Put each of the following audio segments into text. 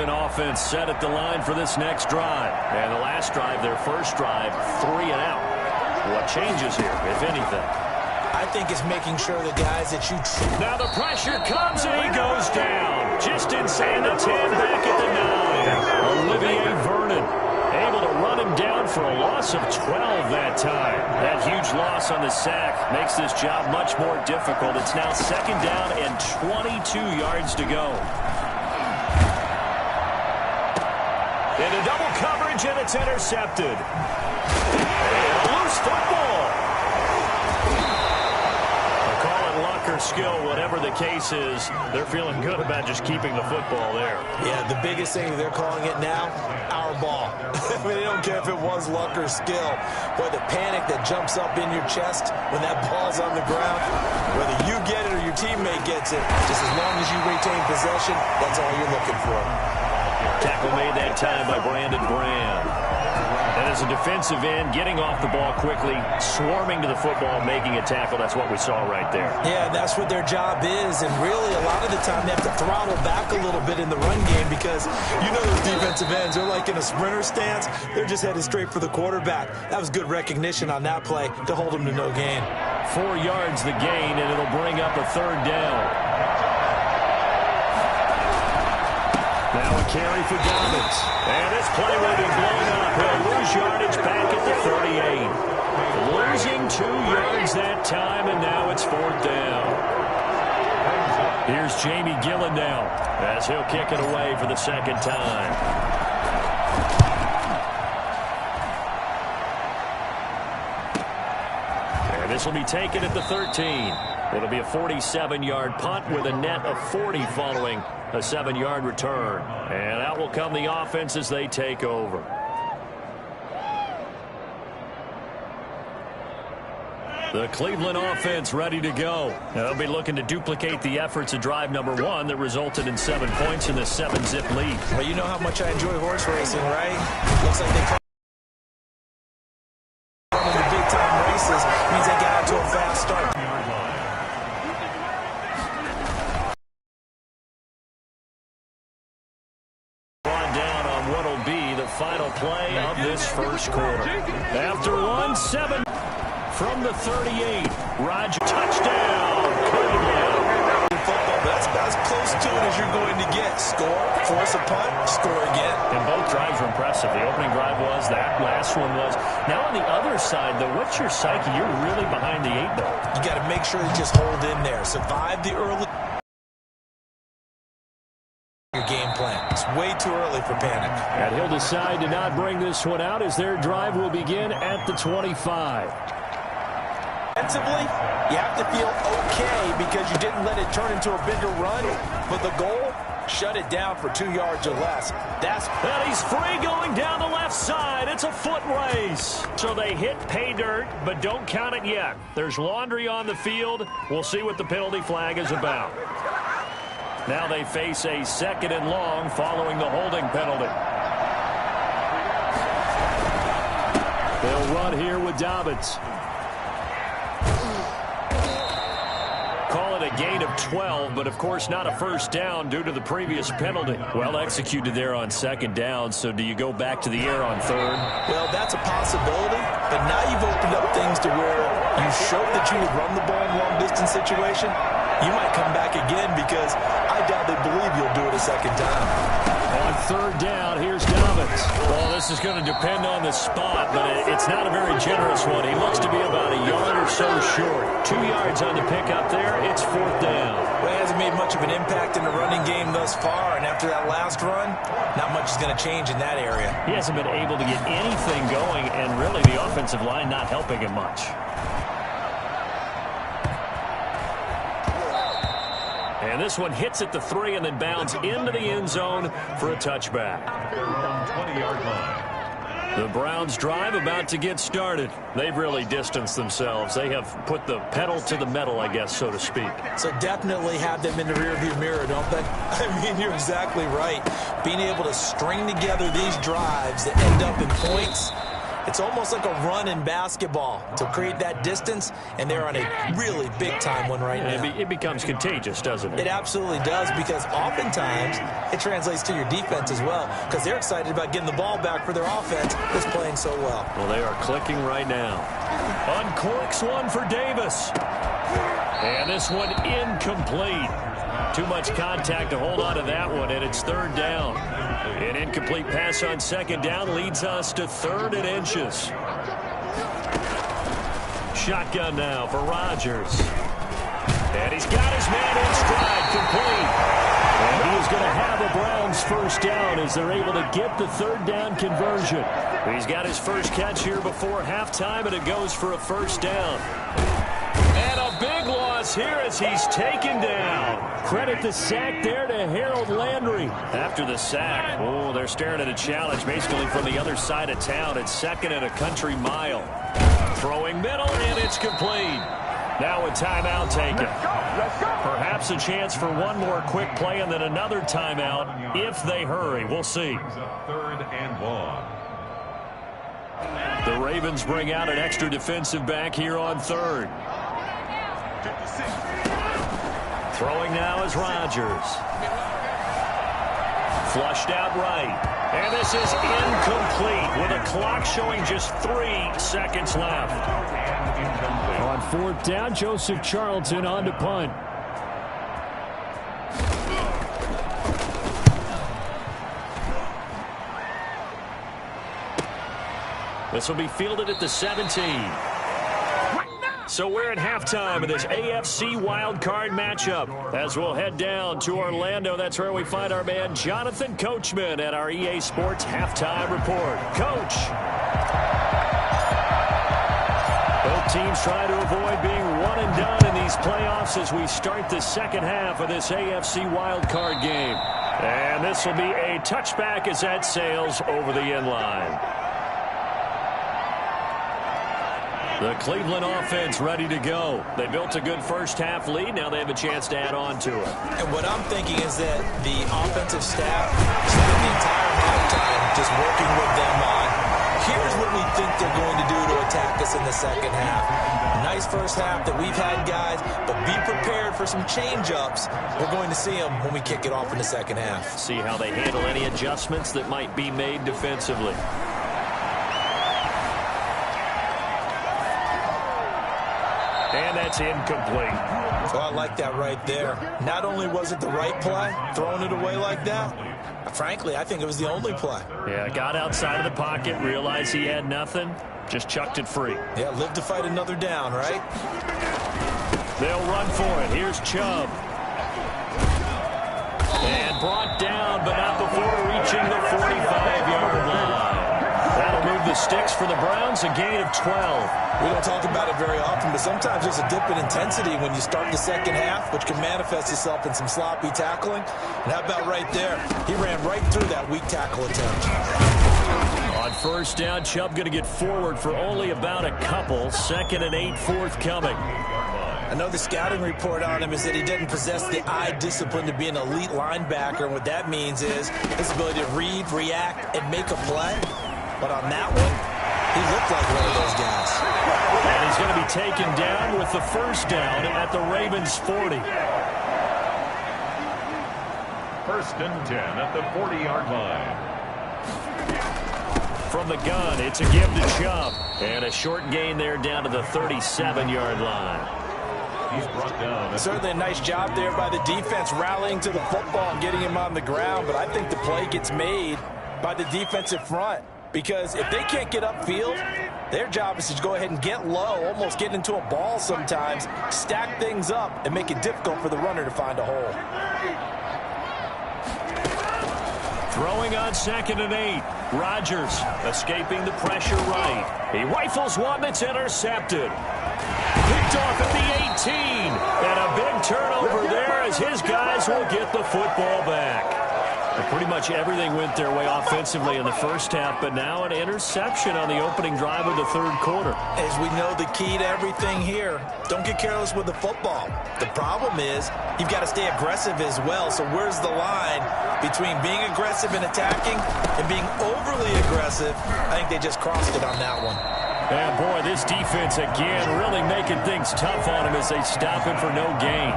Cleveland offense set at the line for this next drive. And the last drive, their first drive, 3 and out. What changes here, if anything? I think it's making sure the guys that you... Now the pressure comes and he goes down. Just inside the 10, back at the 9. Olivier Vernon able to run him down for a loss of 12 that time. That huge loss on the sack makes this job much more difficult. It's now 2nd down and 22 yards to go. Into double coverage, and it's intercepted. And a loose football. Call it luck or skill, whatever the case is. They're feeling good about just keeping the football there. Yeah, the biggest thing they're calling it now, our ball. I mean, they don't care if it was luck or skill. Boy, the panic that jumps up in your chest when that ball's on the ground, whether you get it or your teammate gets it, just as long as you retain possession, that's all you're looking for. Tackle made that time by Brandon Graham. And as a defensive end, getting off the ball quickly, swarming to the football, making a tackle, that's what we saw right there. Yeah, that's what their job is. And really, a lot of the time, they have to throttle back a little bit in the run game because you know those defensive ends, they're like in a sprinter stance. They're just headed straight for the quarterback. That was good recognition on that play to hold them to no gain. 4 yards the gain, and it'll bring up a 3rd down. Now a carry for Dobbins. And this play will be blown up. He'll lose yardage back at the 38. Losing 2 yards that time, and now it's 4th down. Here's Jamie Gillen now as he'll kick it away for the 2nd time. And this will be taken at the 13. It'll be a 47-yard punt with a net of 40 following a 7-yard return. And out will come the offense as they take over. The Cleveland offense ready to go. They'll be looking to duplicate the efforts of drive number 1 that resulted in 7 points in the 7-zip lead. Well, you know how much I enjoy horse racing, right? Looks like they come in the big-time races. Means they got out to a fast start. Final play of this first quarter. After 1-7 from the 38. Roger, touchdown, Cleveland. Football, that's as close to it as you're going to get. Score, force a punt, score again. And both drives were impressive. The opening drive was, that last one was. Now on the other side, though, what's your psyche? You're really behind the 8 ball. You got to make sure you just hold in there. Survive the early... your game plan. It's way too early for panic. And he'll decide to not bring this one out as their drive will begin at the 25. Defensively, you have to feel okay because you didn't let it turn into a bigger run. But the goal, shut it down for 2 yards or less. And he's free going down the left side. It's a foot race. So they hit pay dirt, but don't count it yet. There's laundry on the field. We'll see what the penalty flag is about. Now they face a 2nd and long following the holding penalty. They'll run here with Dobbins. Call it a gain of 12, but of course not a first down due to the previous penalty. Well executed there on 2nd down, so do you go back to the air on 3rd? Well, that's a possibility, but now you've opened up things to where you showed that you would run the ball in long-distance situation. You might come back again because I doubt they believe you'll do it a 2nd time. On 3rd down, here's Dobbins. Well, this is going to depend on the spot, but it's not a very generous one. He looks to be about a yard or so short. 2 yards on the pickup there. It's 4th down. Well, he hasn't made much of an impact in the running game thus far, and after that last run, not much is going to change in that area. He hasn't been able to get anything going, and really the offensive line not helping him much. And this one hits at the 3 and then bounds into the end zone for a touchback. 20-yard line. The Browns drive about to get started. They've really distanced themselves. They have put the pedal to the metal, I guess, so to speak. So definitely have them in the rearview mirror, don't they? I mean, you're exactly right. Being able to string together these drives that end up in points, It's almost like a run in basketball to create that distance, and they're on a really big-time one right now. It becomes contagious, doesn't it? It absolutely does, because oftentimes it translates to your defense as well, because they're excited about getting the ball back for their offense that's playing so well. Well, they are clicking right now. Uncorks one for Davis. And this one incomplete. Too much contact to hold on to that one, and it's third down. An incomplete pass on second down leads us to 3rd and inches. Shotgun now for Rodgers. And he's got his man in stride, complete. And he is going to have a Browns first down as they're able to get the 3rd down conversion. He's got his first catch here before halftime, and it goes for a first down. And a big loss here as he's taken down. Credit the sack there to Harold Landry. After the sack, oh, they're staring at a challenge basically from the other side of town. It's 2nd and a country mile. Throwing middle, and it's complete. Now a timeout taken. Perhaps a chance for one more quick play and then another timeout if they hurry. We'll see. 3rd and 1. The Ravens bring out an extra defensive back here on 3rd. Throwing now is Rodgers. Flushed out right. And this is incomplete with a clock showing just 3 seconds left. On 4th down, Joseph Charlton on to punt. This will be fielded at the 17. So we're at halftime of this AFC wildcard matchup. As we'll head down to Orlando, that's where we find our man Jonathan Coachman at our EA Sports Halftime Report. Coach. Both teams trying to avoid being one and done in these playoffs as we start the second half of this AFC wildcard game. And this will be a touchback as that sails over the end line. The Cleveland offense ready to go. They built a good first half lead. Now they have a chance to add on to it. And what I'm thinking is that the offensive staff spent the entire halftime just working with them on, here's what we think they're going to do to attack us in the second half. Nice first half that we've had, guys, but be prepared for some change-ups. We're going to see them when we kick it off in the second half. See how they handle any adjustments that might be made defensively. And that's incomplete. So I like that right there. Not only was it the right play, throwing it away like that, frankly, I think it was the only play. Yeah, got outside of the pocket, realized he had nothing, just chucked it free. Yeah, live to fight another down, right? They'll run for it. Here's Chubb. And brought down, but not before reaching the 45-yard line. That'll move the sticks for the Browns, a gain of 12. We don't talk about it very often, but sometimes there's a dip in intensity when you start the second half, which can manifest itself in some sloppy tackling. And how about right there? He ran right through that weak tackle attempt. On first down, Chubb going to get forward for only about a couple. 2nd and 8 forthcoming. I know the scouting report on him is that he doesn't possess the eye discipline to be an elite linebacker, and what that means is his ability to read, react, and make a play. But on that one, he looked like one of those guys. And he's going to be taken down with the first down at the Ravens' 40. 1st and 10 at the 40-yard line. From the gun, it's a give to Chubb. And a short gain there down to the 37-yard line. He's brought down. Certainly a nice job there by the defense rallying to the football and getting him on the ground, but I think the play gets made by the defensive front. Because if they can't get upfield, their job is to go ahead and get low, almost get into a ball sometimes, stack things up, and make it difficult for the runner to find a hole. Throwing on 2nd and 8. Rodgers escaping the pressure right. He rifles one that's intercepted. Picked off at the 18. And a big turnover there as his guys will get the football back. Pretty much everything went their way offensively in the first half, but now an interception on the opening drive of the third quarter. As we know, the key to everything here, don't get careless with the football. The problem is you've got to stay aggressive as well. So where's the line between being aggressive and attacking and being overly aggressive? I think they just crossed it on that one. And boy, this defense again really making things tough on him as they stop him for no gain.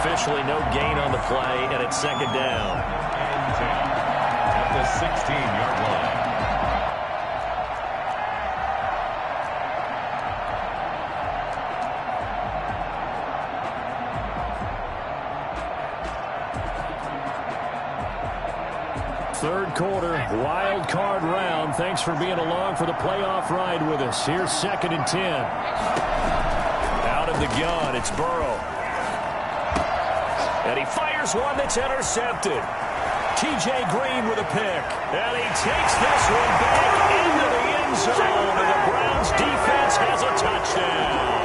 Officially no gain on the play, and it's second down. At the 16-yard line. Third quarter, wild card round. Thanks for being along for the playoff ride with us. Here's 2nd and 10. Out of the gun, it's Burrow. And he fires one that's intercepted. T.J. Green with a pick. And he takes this one back into the end zone. And the Browns defense has a touchdown.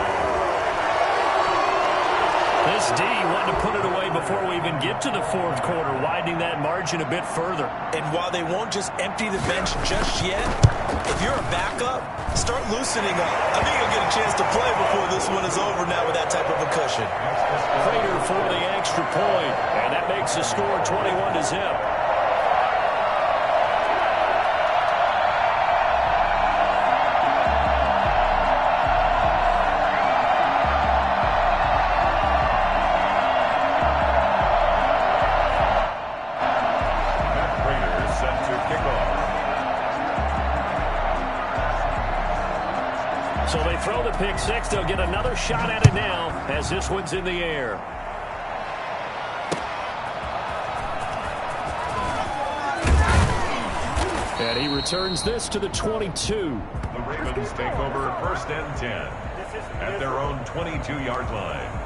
This D wanted to put it away before we even get to the fourth quarter, widening that margin a bit further. And while they won't just empty the bench just yet, if you're a backup, start loosening up. I think you'll get a chance to play before this one is over now with that type of a cushion. Prater for the extra point, and that makes the score 21-0. So they throw the pick six. They'll get another shot at it now as this one's in the air. And he returns this to the 22. The Ravens take over 1st and 10 at their own 22-yard line.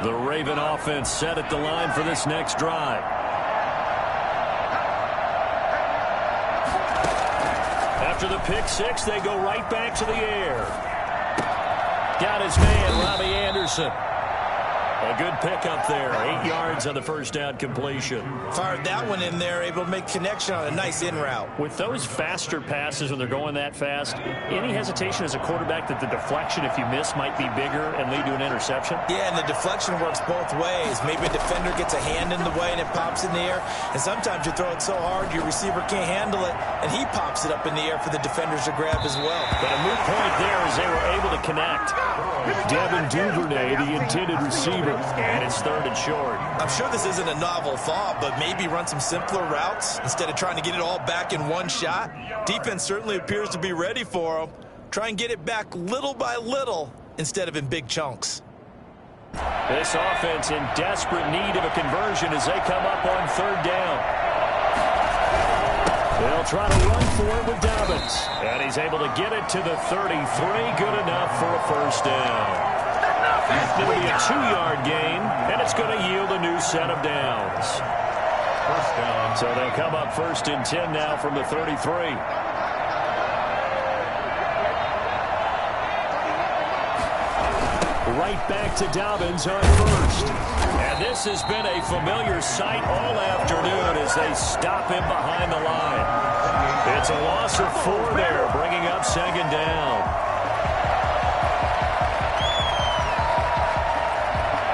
The Raven offense set at the line for this next drive. After the pick six, they go right back to the air. Got his man, Robbie Anderson. A good pickup there. 8 yards on the first down completion. Fired that one in there, able to make connection on a nice in route. With those faster passes when they're going that fast, any hesitation as a quarterback that the deflection, if you miss, might be bigger and lead to an interception? Yeah, and the deflection works both ways. Maybe a defender gets a hand in the way and it pops in the air. And sometimes you throw it so hard your receiver can't handle it, and he pops it up in the air for the defenders to grab as well. But a moot point there as they were able to connect. Devin Duvernay, the intended receiver. And it's 3rd and short. I'm sure this isn't a novel thought, but maybe run some simpler routes instead of trying to get it all back in one shot. Defense certainly appears to be ready for them. Try and get it back little by little instead of in big chunks. This offense in desperate need of a conversion as they come up on 3rd down. They'll try to run for it with Dobbins. And he's able to get it to the 33. Good enough for a first down. It's going to be a 2-yard gain, and it's going to yield a new set of downs. First down. So they'll come up 1st and 10 now from the 33. Right back to Dobbins on 1st. And this has been a familiar sight all afternoon as they stop him behind the line. It's a loss of 4 there, bringing up 2nd down.